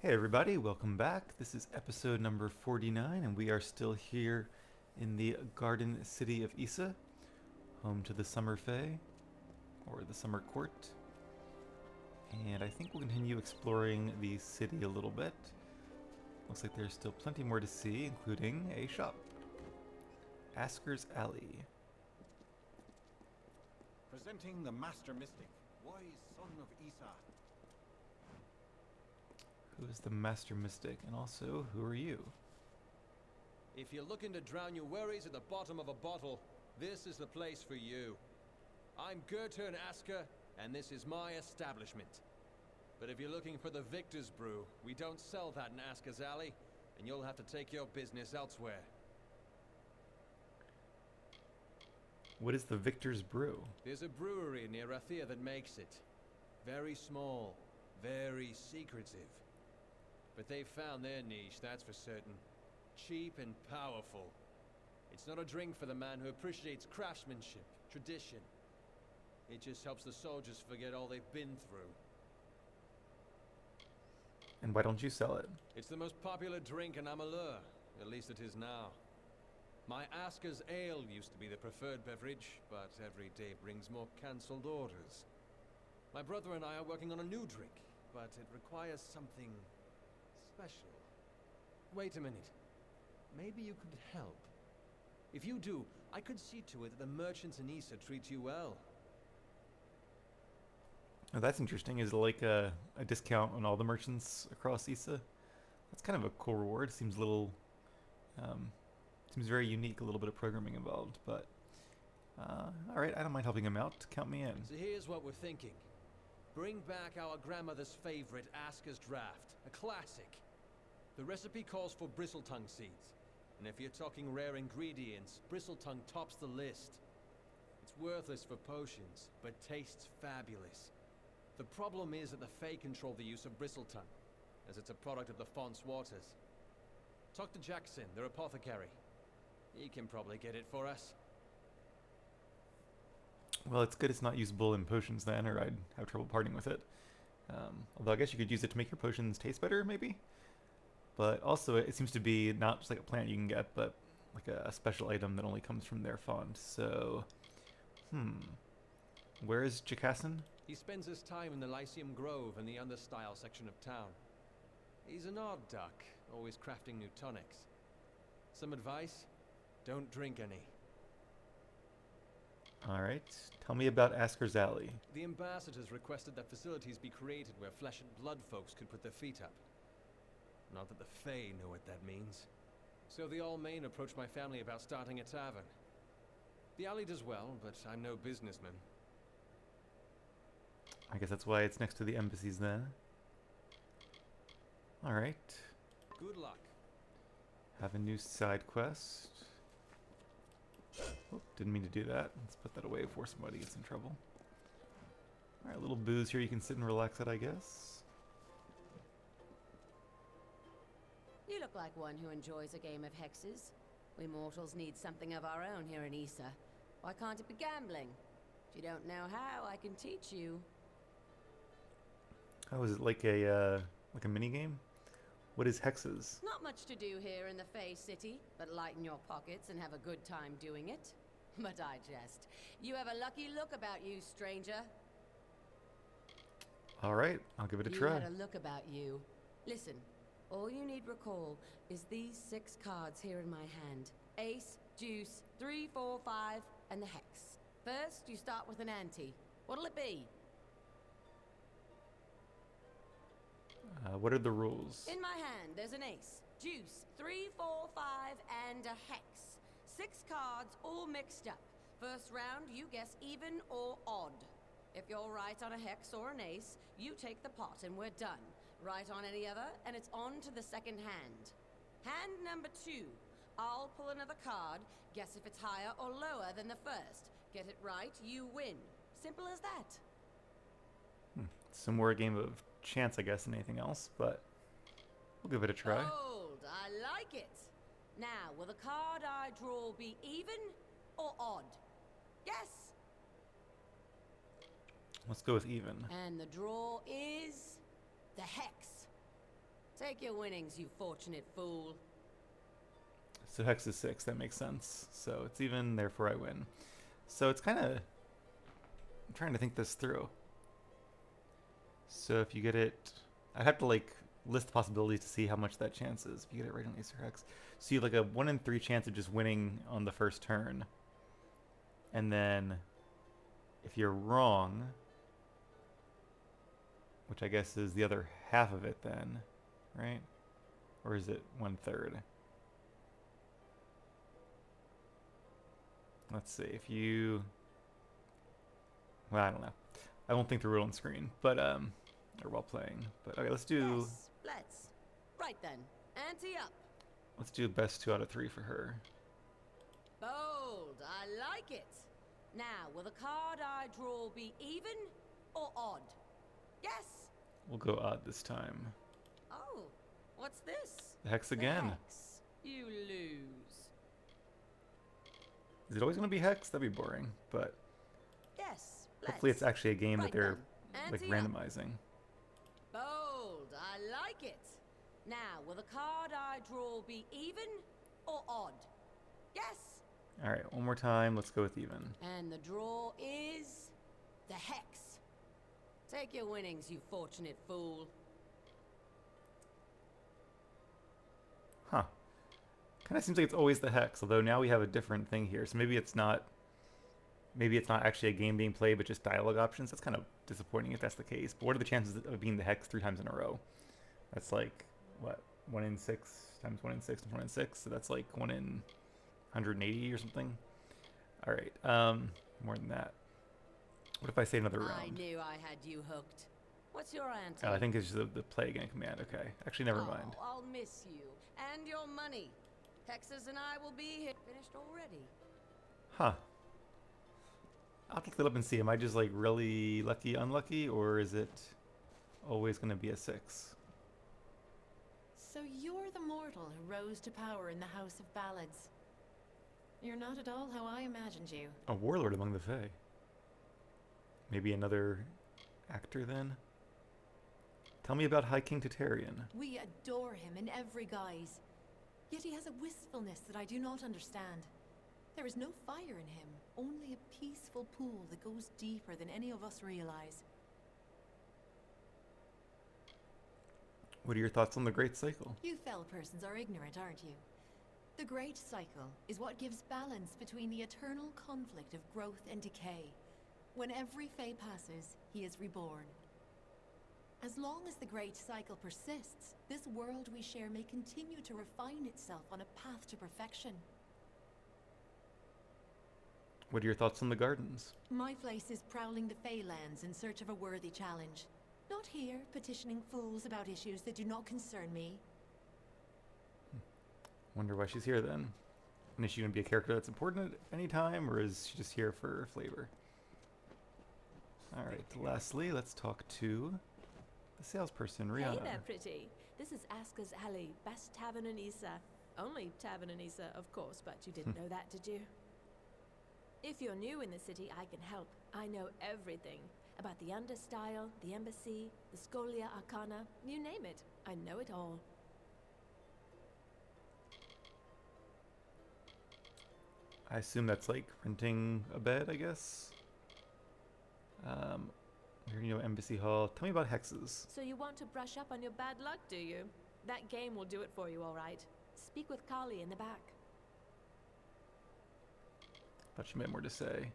Hey everybody, welcome back. This is episode number 49, and we are still here in the garden city of Issa, home to the Summer Fae, or the Summer Court. And I think we'll continue exploring the city a little bit. Looks like there's still plenty more to see, including a shop. Asker's Alley. Presenting the Master Mystic, wise son of Isa. Who is the Master Mystic? And also, who are you? If you're looking to drown your worries at the bottom of a bottle, this is the place for you. I'm Gertern Asker, and this is my establishment. But if you're looking for the Victor's Brew, we don't sell that in Asker's Alley, and you'll have to take your business elsewhere. What is the Victor's Brew? There's a brewery near Rathia that makes it. Very small, very secretive. But they've found their niche, that's for certain. Cheap and powerful. It's not a drink for the man who appreciates craftsmanship, tradition. It just helps the soldiers forget all they've been through. And why don't you sell it? It's the most popular drink in Amalur, at least it is now. My Asker's Ale used to be the preferred beverage, but every day brings more cancelled orders. My brother and I are working on a new drink, but it requires something special. Wait a minute. Maybe you could help. If you do, I could see to it that the merchants in Issa treat you well. Oh, that's interesting. Is it like a discount on all the merchants across Issa? That's kind of a cool reward. Seems a little, um, seems very unique. A little bit of programming involved, but all right. I don't mind helping him out. Count me in. So here's what we're thinking. Bring back our grandmother's favorite Asker's Draft, a classic. The recipe calls for bristletongue seeds, and if you're talking rare ingredients, bristletongue tops the list. It's worthless for potions, but tastes fabulous. The problem is that the Fae control the use of bristletongue, as it's a product of the Font's waters. Talk to Jackson, their apothecary. He can probably get it for us. Well, it's good it's not usable in potions then, or I'd have trouble parting with it. Although I guess you could use it to make your potions taste better, maybe? But also, it seems to be not just like a plant you can get, but like a special item that only comes from their font. So, where is Jacassin? He spends his time in the Lyceum Grove in the understyle section of town. He's an odd duck, always crafting new tonics. Some advice? Don't drink any. Alright, tell me about Asker's Alley. The ambassadors requested that facilities be created where flesh and blood folks could put their feet up. Not that the Fae know what that means. So the All-Main approached my family about starting a tavern. The alley does well, but I'm no businessman. I guess that's why it's next to the embassies then. Alright, Good luck. have a new side quest. Oh, didn't mean to do that. Let's put that away before somebody gets in trouble. Alright, little booze here you can sit and relax at, I guess. You look like one who enjoys a game of hexes. We mortals need something of our own here in Issa. Why can't it be gambling? If you don't know how, I can teach you. Oh, is it like a mini game? What is hexes? Not much to do here in the Fae City, but lighten your pockets and have a good time doing it. But I jest. You have a lucky look about you, stranger. Alright, I'll give it a You try. had a look about you. Listen, all you need recall is these 6 cards here in my hand. Ace, deuce, 3, 4, 5, and the hex. First, you start with an ante. What'll it be? What are the rules? In my hand, there's an ace, deuce, 3, 4, 5, and a hex. 6 cards all mixed up. First round, you guess even or odd. If you're right on a hex or an ace, you take the pot and we're done. Right on any other, and it's on to the second hand. Hand number 2. I'll pull another card, guess if it's higher or lower than the first. Get it right, you win. Simple as that. Some more a game of chance, I guess, than anything else, but we'll give it a try. Bold, I like it. Now, will the card I draw be even or odd? Guess. Let's go with even. And the draw is the hex. Take your winnings, you fortunate fool. So hex is 6, that makes sense. So it's even, therefore I win. So it's kind of... I'm trying to think this through. So if you get it... I'd have to like list the possibilities to see how much that chance is. If you get it right on Ace or hex. So you have like a 1 in 3 chance of just winning on the first turn. And then if you're wrong, which I guess is the other half of it then, right? Or is it 1/3? Let's see, if you... Well, I don't know. I won't think through it on screen, but, or while playing. But, okay, let's do... Yes, let's. Right then, ante up. Let's do best 2 out of 3 for her. Bold, I like it. Now, will the card I draw be even or odd? Yes? We'll go odd this time. Oh, what's this? The hex The again. hex. You lose. Is it always going to be hex? That'd be boring, but Yes, hopefully it's let's. actually a game Right that they're then, like ante up. randomizing. Bold, I like it. Now, will the card I draw be even or odd? Yes? All right, one more time. Let's go with even. And the draw is the hex. Take your winnings, you fortunate fool. Huh. Kind of seems like it's always the hex, although now we have a different thing here. So maybe it's not actually a game being played, but just dialogue options. That's kind of disappointing if that's the case. But what are the chances of being the hex 3 times in a row? That's like, what, 1 in 6 times 1 in 6 times 1 in 6? So that's like 1 in 180 or something. All right, more than that. What if I say another round? I knew I had you hooked. What's your ante? I think it's just the play again command. Okay, actually, never mind. I'll miss you. And your money. Texas and I will be here. Finished already. Huh. I'll have to look it up and see. Am I just like really lucky, unlucky, or is it always going to be a 6? So you're the mortal who rose to power in the House of Ballads. You're not at all how I imagined you. A warlord among the Fae. Maybe another actor then? Tell me about High King Tatarian. We adore him in every guise. Yet he has a wistfulness that I do not understand. There is no fire in him, only a peaceful pool that goes deeper than any of us realize. What are your thoughts on the Great Cycle? You fell persons are ignorant, aren't you? The Great Cycle is what gives balance between the eternal conflict of growth and decay. When every Fae passes, he is reborn. As long as the Great Cycle persists, this world we share may continue to refine itself on a path to perfection. What are your thoughts on the Gardens? My place is prowling the Fae lands in search of a worthy challenge. Not here petitioning fools about issues that do not concern me. Wonder why she's here then. And is she going to be a character that's important at any time, or is she just here for flavor? Alright, lastly, let's talk to the salesperson, Rihanna. Hey there, pretty. This is Aska's Alley, best tavern in Issa. Only tavern in Issa, of course, but you didn't know that, did you? If you're new in the city, I can help. I know everything. About the Understyle, the Embassy, the Scholia Arcana, you name it. I know it all. I assume that's like renting a bed, I guess? Here, you know, Embassy Hall. Tell me about hexes. So you want to brush up on your bad luck, do you? That game will do it for you, all right. Speak with Kali in the back. Thought she might more to say.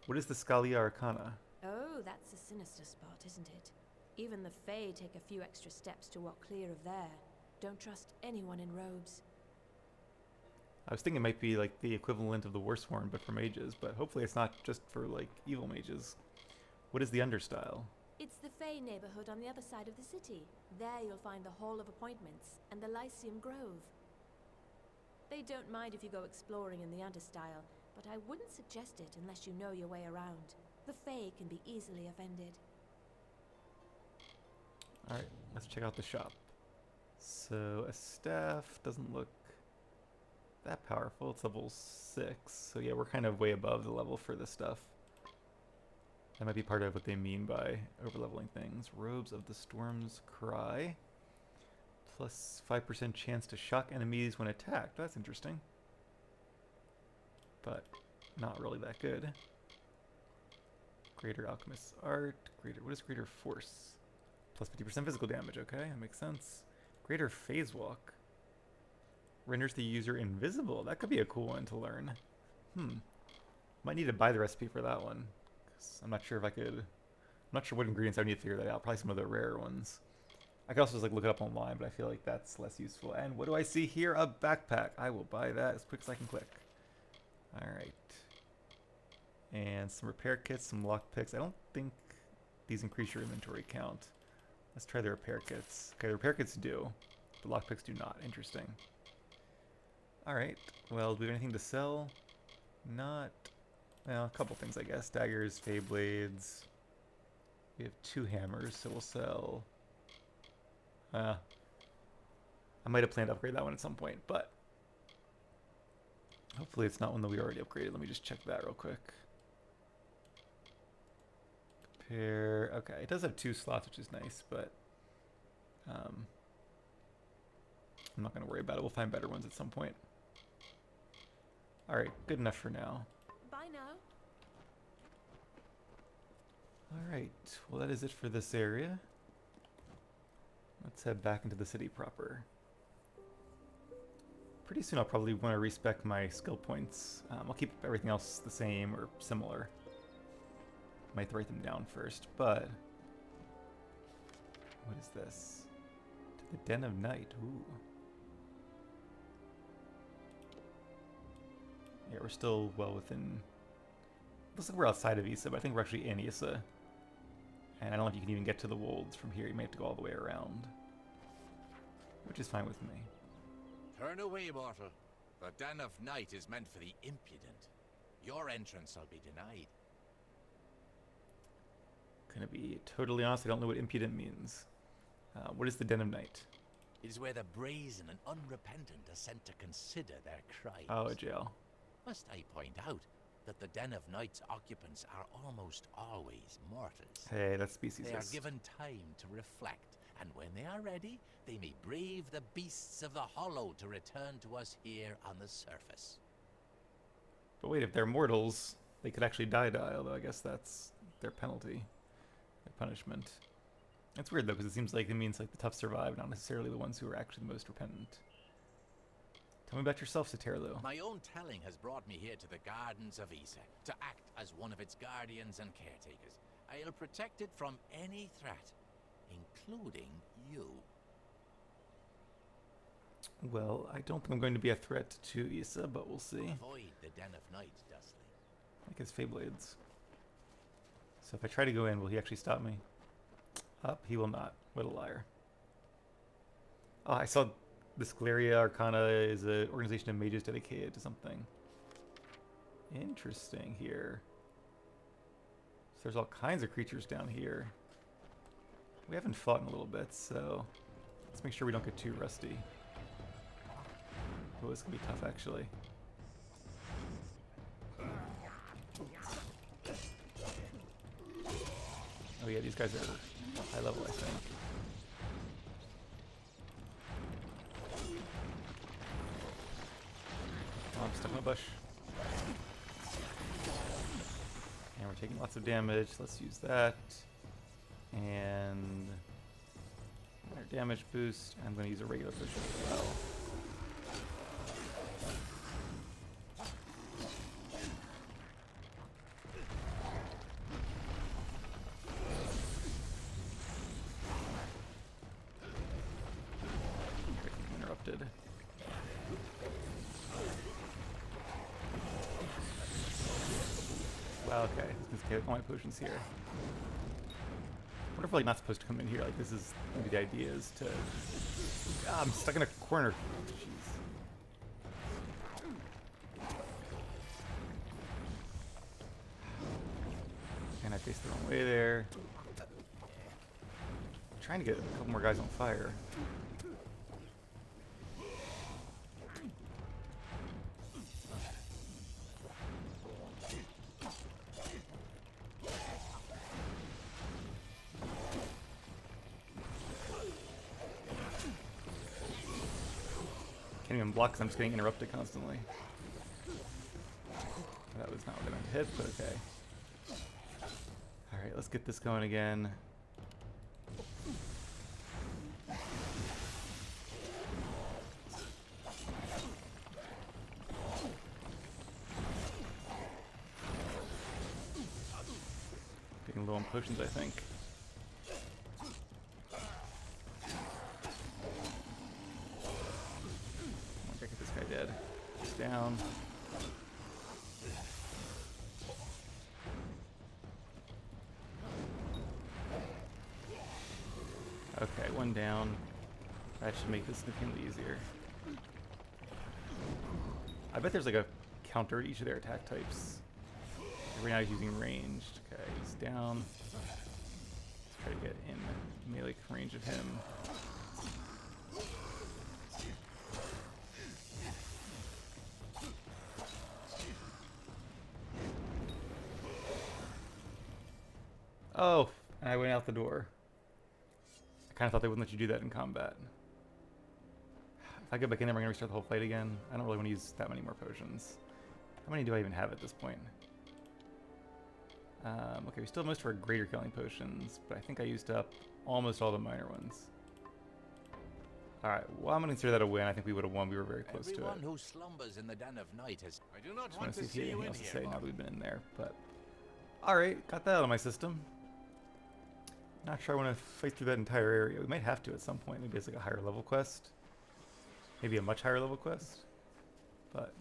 What is the Scholia Arcana? Oh, that's a sinister spot, isn't it? Even the Fae take a few extra steps to walk clear of there. Don't trust anyone in robes. I was thinking it might be like the equivalent of the Warsworn, but for mages, but hopefully it's not just for like evil mages. What is the Understyle? It's the Fae neighborhood on the other side of the city. There you'll find the Hall of Appointments and the Lyceum Grove. They don't mind if you go exploring in the Understyle, but I wouldn't suggest it unless you know your way around. The Fae can be easily offended. Alright, let's check out the shop. So, a staff doesn't look that powerful. It's level 6. So yeah, we're kind of way above the level for this stuff. That might be part of what they mean by overleveling things. Robes of the Storm's Cry. Plus 5% chance to shock enemies when attacked. That's interesting. But not really that good. Greater Alchemist's Art. What is Greater Force? Plus 50% physical damage. Okay, that makes sense. Greater Phase Walk. Renders the user invisible. That could be a cool one to learn. Might need to buy the recipe for that one. 'Cause I'm not sure if I could... I'm not sure what ingredients I would need to figure that out. Probably some of the rare ones. I could also just like look it up online, but I feel like that's less useful. And what do I see here? A backpack. I will buy that as quick as I can click. Alright. And some repair kits, some lockpicks. I don't think these increase your inventory count. Let's try the repair kits. Okay, the repair kits do. The lockpicks do not. Interesting. Alright. Well, do we have anything to sell? Not... Well, a couple things, I guess. Daggers, Fey Blades. We have 2 hammers, so we'll sell... I might have planned to upgrade that one at some point, but... Hopefully it's not one that we already upgraded. Let me just check that real quick. Compare... Okay, it does have 2 slots, which is nice, but... I'm not going to worry about it. We'll find better ones at some point. Alright, good enough for now. Bye now. Alright, well that is it for this area. Let's head back into the city proper. Pretty soon I'll probably want to respec my skill points. I'll keep everything else the same or similar. Might write them down first, but... What is this? To the Den of Night. Ooh. Yeah, we're still well within... Looks like we're outside of Issa, but I think we're actually in Issa. And I don't know if you can even get to the wolds from here. You may have to go all the way around. Which is fine with me. Turn away, mortal. The Den of Night is meant for the impudent. Your entrance will be denied. Gonna be totally honest, I don't know what impudent means. What is the Den of Night? It is where the brazen and unrepentant are sent to consider their crimes. Oh, a jail. Must I point out that the Den of Night's occupants are almost always mortals. Hey, that's speciesist. They are given time to reflect, and when they are ready, they may brave the beasts of the hollow to return to us here on the surface. But wait, if they're mortals, they could actually die, although I guess that's their penalty, their punishment. It's weird though, because it seems like it means like the tough survive, not necessarily the ones who are actually the most repentant. Tell me about yourself, Saterlo. My own telling has brought me here to the Gardens of Issa, to act as one of its guardians and caretakers. I'll protect it from any threat, including you. Well, I don't think I'm going to be a threat to Issa, but we'll see. Avoid the Den of Night, Dustly. Like his Fey Blades. So if I try to go in, will he actually stop me? Up, he will not. What a liar. Oh, I saw this Galeria Arcana is an organization of mages dedicated to something. Interesting here. So there's all kinds of creatures down here. We haven't fought in a little bit, so let's make sure we don't get too rusty. Oh, this can be tough, actually. Oh yeah, these guys are high level, I think. Oh, I'm stuck in a bush. And we're taking lots of damage. Let's use that. And our damage boost. I'm going to use a regular potion as well. Interrupted. Wow, okay. Let's get all my potions here. I wonder if we're like not supposed to come in here. Like this is maybe the idea is to. Ah, I'm stuck in a corner. Jeez. And I faced the wrong way there. I'm trying to get a couple more guys on fire. Can't even block 'cause I'm just getting interrupted constantly. That was not what I meant to hit, but okay. Alright, let's get this going again. Getting low on potions, I think. I gotta get this guy dead. He's down. Okay, one down. That should make this significantly easier. I bet there's like a counter to each of their attack types. Right now he's using ranged. Okay, he's down. Let's try to get in melee range of him. Oh, and I went out the door. I kind of thought they wouldn't let you do that in combat. If I go back in there, we're going to restart the whole fight again. I don't really want to use that many more potions. How many do I even have at this point? Okay, we still have most of our greater killing potions, but I think I used up almost all the minor ones. Alright, well I'm going to consider that a win. I think we would have won. We were very close to it. Everyone who slumbers in the den of night has... I do not Just want want to to see if he see had you anything in else to here, say now Bob. that we've been in there, but... Alright, got that out of my system. Not sure I want to fight through that entire area. We might have to at some point. Maybe it's like a higher level quest. Maybe a much higher level quest. But...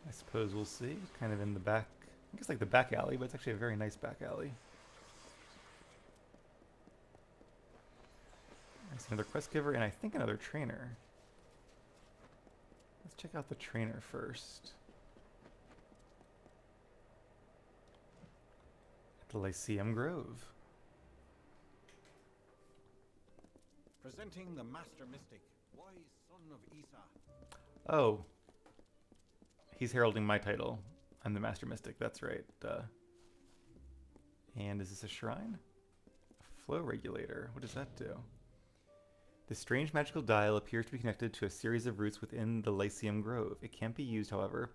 I suppose we'll see. Kind of in the back... I guess like the back alley, but it's actually a very nice back alley. There's another quest giver, and I think another trainer. Let's check out the trainer first. At the Lyceum Grove. Presenting the Master Mystic, wise son of Isa. Oh. He's heralding my title. I'm the Master Mystic, that's right. And is this a shrine? A flow regulator. What does that do? This strange magical dial appears to be connected to a series of roots within the Lyceum Grove. It can't be used, however,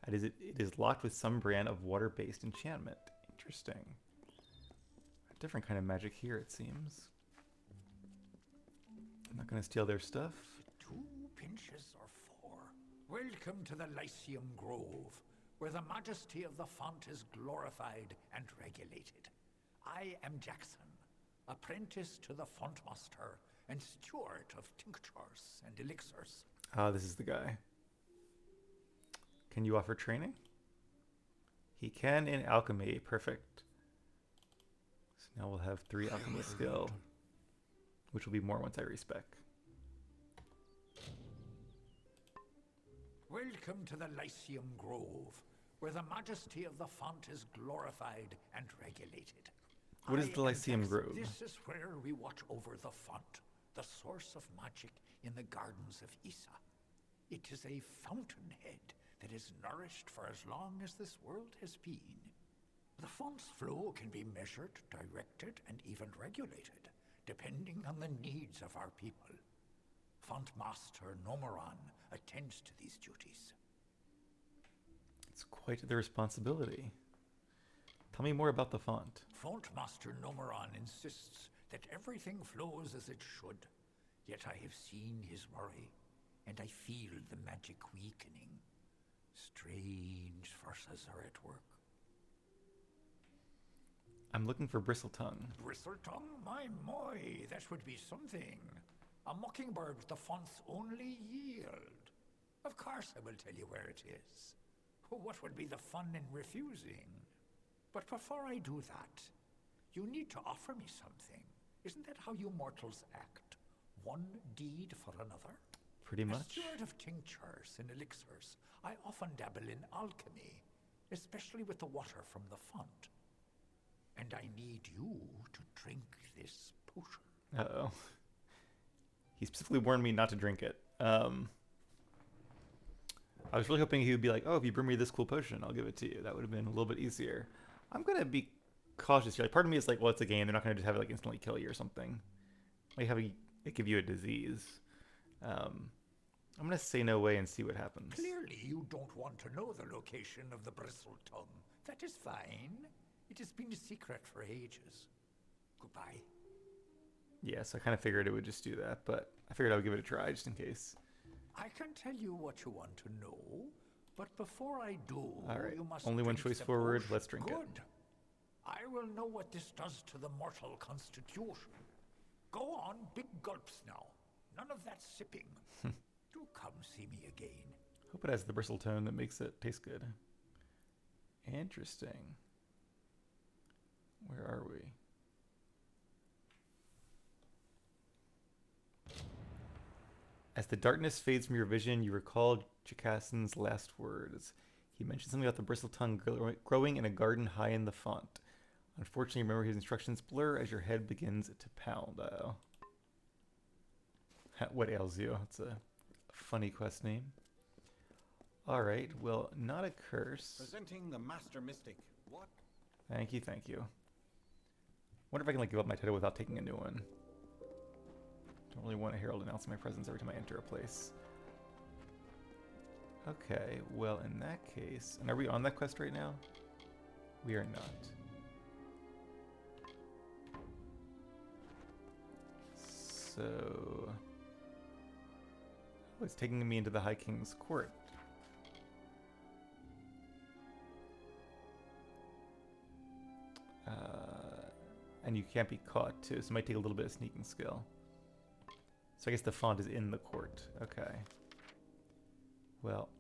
as it is locked with some brand of water-based enchantment. Interesting. A different kind of magic here, it seems. I'm not going to steal their stuff. 2 pinches or 4. Welcome to the Lyceum Grove, where the majesty of the font is glorified and regulated. I am Jackson, apprentice to the font master and steward of tinctures and elixirs. Ah, this is the guy. Can you offer training? He can in alchemy. Perfect. So now we'll have 3 alchemy skill, which will be more once I respec. Welcome to the Lyceum Grove, where the majesty of the font is glorified and regulated. What is the Lyceum Grove? This is where we watch over the font, the source of magic in the gardens of Isa. It is a fountainhead that is nourished for as long as this world has been. The font's flow can be measured, directed, and even regulated, depending on the needs of our people. Font Master Nomoran attends to these duties. It's quite the responsibility. Tell me more about the font. Font Master Nomoran insists that everything flows as it should. Yet I have seen his worry, and I feel the magic weakening. Strange forces are at work. I'm looking for Bristletongue. Bristletongue? My, that would be something. A mockingbird, the font's only yield. Of course I will tell you where it is. What would be the fun in refusing? But before I do that, you need to offer me something. Isn't that how you mortals act? One deed for another? Pretty As much. steward of tinctures and elixirs, I often dabble in alchemy, especially with the water from the font. And I need you to drink this potion. Uh-oh. He specifically warned me not to drink it. I was really hoping he would be like, oh, if you bring me this cool potion, I'll give it to you. That would have been a little bit easier. I'm going to be cautious here. Like, part of me is like, well, it's a game. They're not going to just have it like instantly kill you or something. Like have it give you a disease. I'm gonna say no way and see what happens. Clearly, you don't want to know the location of the bristle tongue. That is fine. It has been a secret for ages. Goodbye. Yes, I kind of figured it would just do that, but I figured I would give it a try just in case. I can tell you what you want to know, but before I do, All right, you must only one drink choice the forward. potion. Let's drink it. Good. I will know what this does to the mortal constitution. Go on, big gulps now. None of that sipping. Do come see me again. Hope it has the bristle tone that makes it taste good. Interesting. Where are we? As the darkness fades from your vision, you recall Jacassin's last words. He mentioned something about the bristle tongue growing in a garden high in the font. Unfortunately, remember his instructions blur as your head begins to pound. Uh-oh. What ails you? It's a funny quest name. Alright, well, not a curse. Presenting the Master Mystic. What? Thank you, thank you. Wonder if I can like give up my title without taking a new one. Don't really want a herald announcing my presence every time I enter a place. Okay, well in that case, and are we on that quest right now? We are not. So, oh, it's taking me into the High King's court. And you can't be caught too, so it might take a little bit of sneaking skill. So I guess the font is in the court. Okay. Well,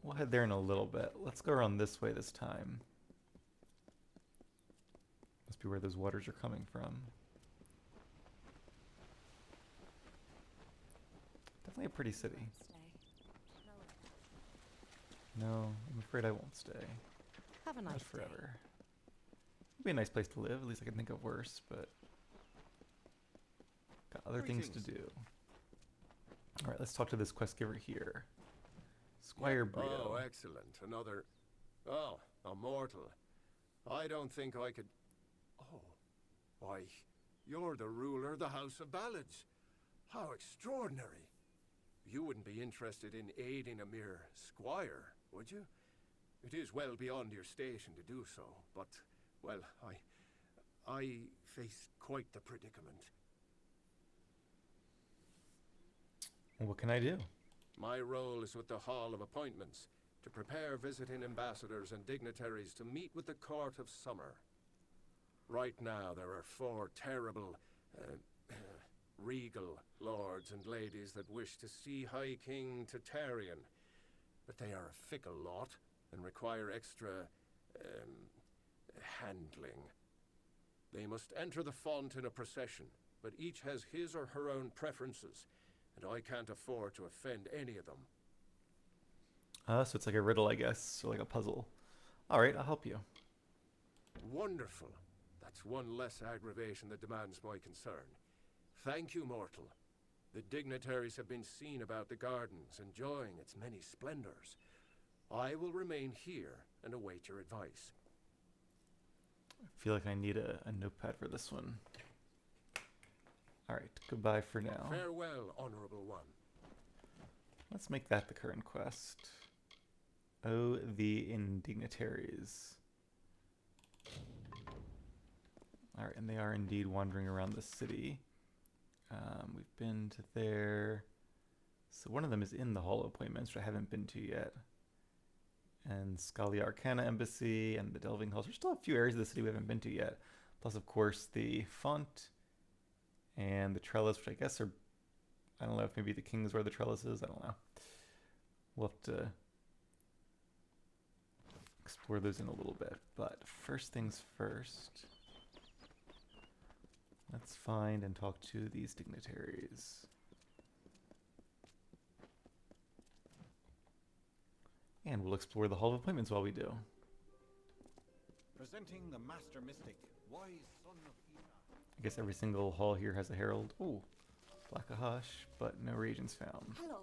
we'll head there in a little bit. Let's go around this way this time. Must be where those waters are coming from. Definitely a pretty city. No, I'm afraid I won't stay. Have a nice Not forever. It'd be a nice place to live. At least I can think of worse, but got other things to do. All right, let's talk to this quest giver here, Squire Brio. Oh, excellent. Another. Oh, a mortal. I don't think I could. Oh, why, you're the ruler of the House of Ballads. How extraordinary. You wouldn't be interested in aiding a mere squire, would you? It is well beyond your station to do so, but, well, I face quite the predicament. What can I do? My role is with the Hall of Appointments, to prepare visiting ambassadors and dignitaries to meet with the Court of Summer. Right now, there are 4 terrible, regal lords and ladies that wish to see High King Tatarian, but they are a fickle lot and require extra, handling. They must enter the font in a procession, but each has his or her own preferences, and I can't afford to offend any of them. So it's like a riddle, I guess, or like a puzzle. All right, I'll help you. Wonderful. That's one less aggravation that demands my concern. Thank you, mortal. The dignitaries have been seen about the gardens, enjoying its many splendors. I will remain here and await your advice. I feel like I need a notepad for this one. All right, goodbye for now. Farewell, honorable one. Let's make that the current quest. Oh, the indignitaries. All right, and they are indeed wandering around the city. We've been to there. So one of them is in the Hall of Appointments, which I haven't been to yet. And Scalia Arcana Embassy and the Delving Halls. There's still a few areas of the city we haven't been to yet. Plus, of course, the font and the trellis, which I guess are, I don't know if maybe the king's where the trellis is. I don't know. We'll have to explore those in a little bit. But first things first, let's find and talk to these dignitaries. And we'll explore the Hall of Appointments while we do. Presenting the Master Mystic, wise son of Eva. I guess every single hall here has a herald. Ooh, Black Ahash, but no reagents found. Hello.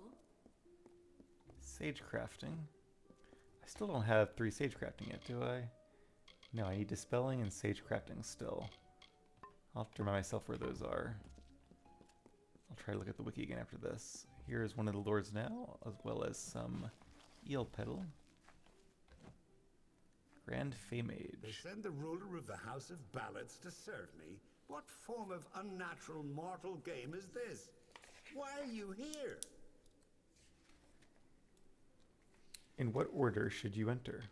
Sage crafting. I still don't have 3 sage crafting yet, do I? No, I need dispelling and sage crafting still. I'll have to remind myself where those are. I'll try to look at the wiki again after this. Here's one of the lords now, as well as some eel petal. Grand They Mage. send the ruler of the House of Ballads to serve me? What form of unnatural mortal game is this? Why are you here? In what order should you enter?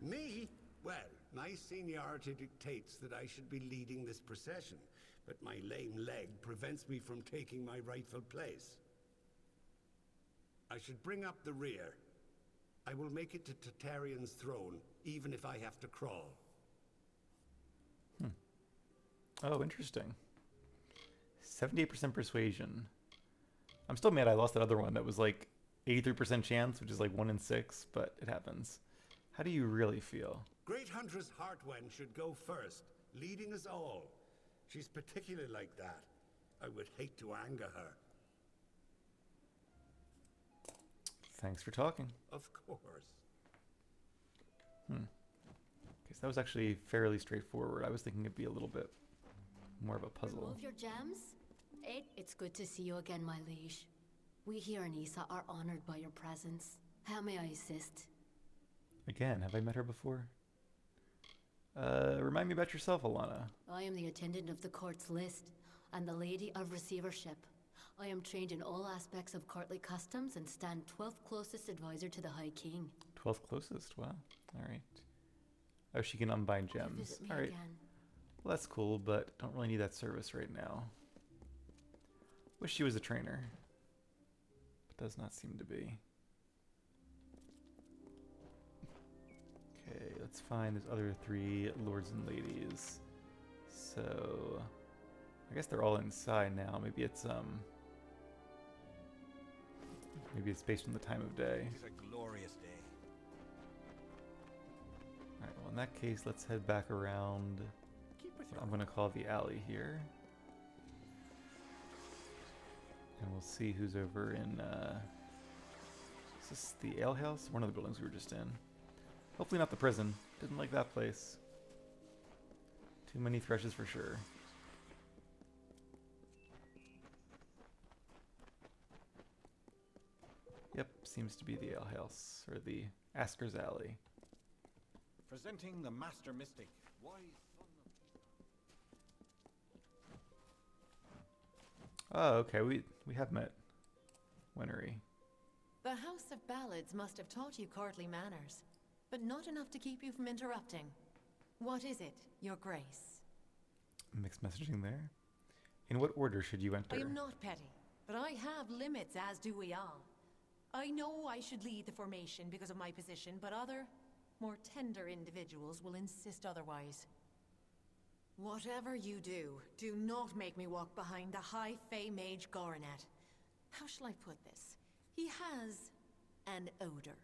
Me? Well, my seniority dictates that I should be leading this procession, but my lame leg prevents me from taking my rightful place. I should bring up the rear. I will make it to Tartaryon's throne, even if I have to crawl. Oh, interesting. 78% persuasion. I'm still mad I lost that other one that was like 83% chance, which is like 1 in 6, but it happens. How do you really feel? Great Huntress Heartwen should go first, leading us all. She's particularly like that. I would hate to anger her. Thanks for talking. Of course. Okay, so that was actually fairly straightforward. I was thinking it'd be a little bit more of a puzzle. Remove your gems? It's good to see you again, my liege. We here in Issa are honored by your presence. How may I assist? Again, have I met her before? Remind me about yourself, Alana. I am the attendant of the court's list, and the lady of receivership. I am trained in all aspects of courtly customs and stand 12th closest advisor to the High King. 12th closest, wow. Alright. Oh, she can unbind Will you gems. visit me Alright. again? Well, that's cool, but don't really need that service right now. Wish she was a trainer. But does not seem to be. Okay, let's find those other 3 lords and ladies. So, I guess they're all inside now. Maybe it's based on the time of day. It's a glorious day. Alright, well in that case, let's head back around what I'm going to call the alley here. And we'll see who's over in, is this the ale house? One of the buildings we were just in. Hopefully not the prison. Didn't like that place. Too many threshes for sure. Yep, seems to be the ale house, or the Asker's Alley. Presenting the Master Mystic, wise son of... Oh, okay, we have met Winery. The House of Ballads must have taught you courtly manners, but not enough to keep you from interrupting. What is it, Your Grace? Mixed messaging there. In what order should you enter? I am not petty, but I have limits, as do we all. I know I should lead the formation because of my position, but other, more tender individuals will insist otherwise. Whatever you do, do not make me walk behind the High Fae Mage Goronet. How shall I put this? He has an odor.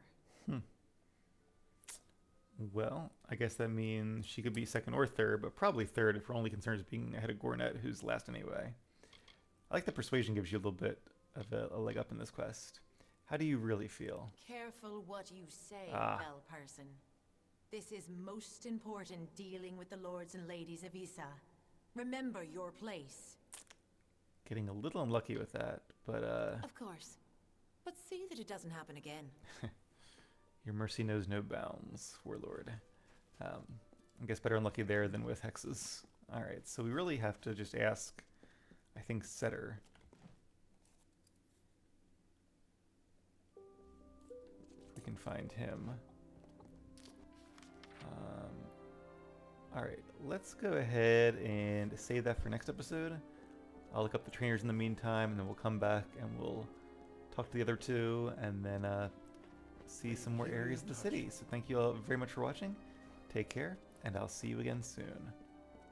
Well, I guess that means she could be second or third, but probably third if her only concern is being ahead of Gornet, who's last anyway. I like that persuasion gives you a little bit of a leg up in this quest. How do you really feel? Careful what you say, Ah. fell person. This is most important dealing with the lords and ladies of Issa. Remember your place. Getting a little unlucky with that, but Of course. But see that it doesn't happen again. your mercy knows no bounds, Warlord. I guess better unlucky there than with hexes. Alright, so we really have to just ask, I think, Setter. If we can find him. Alright, let's go ahead and save that for next episode. I'll look up the trainers in the meantime, and then we'll come back and we'll talk to the other 2, and then see some more areas of the city. So thank you all very much for watching. Take care, and I'll see you again soon.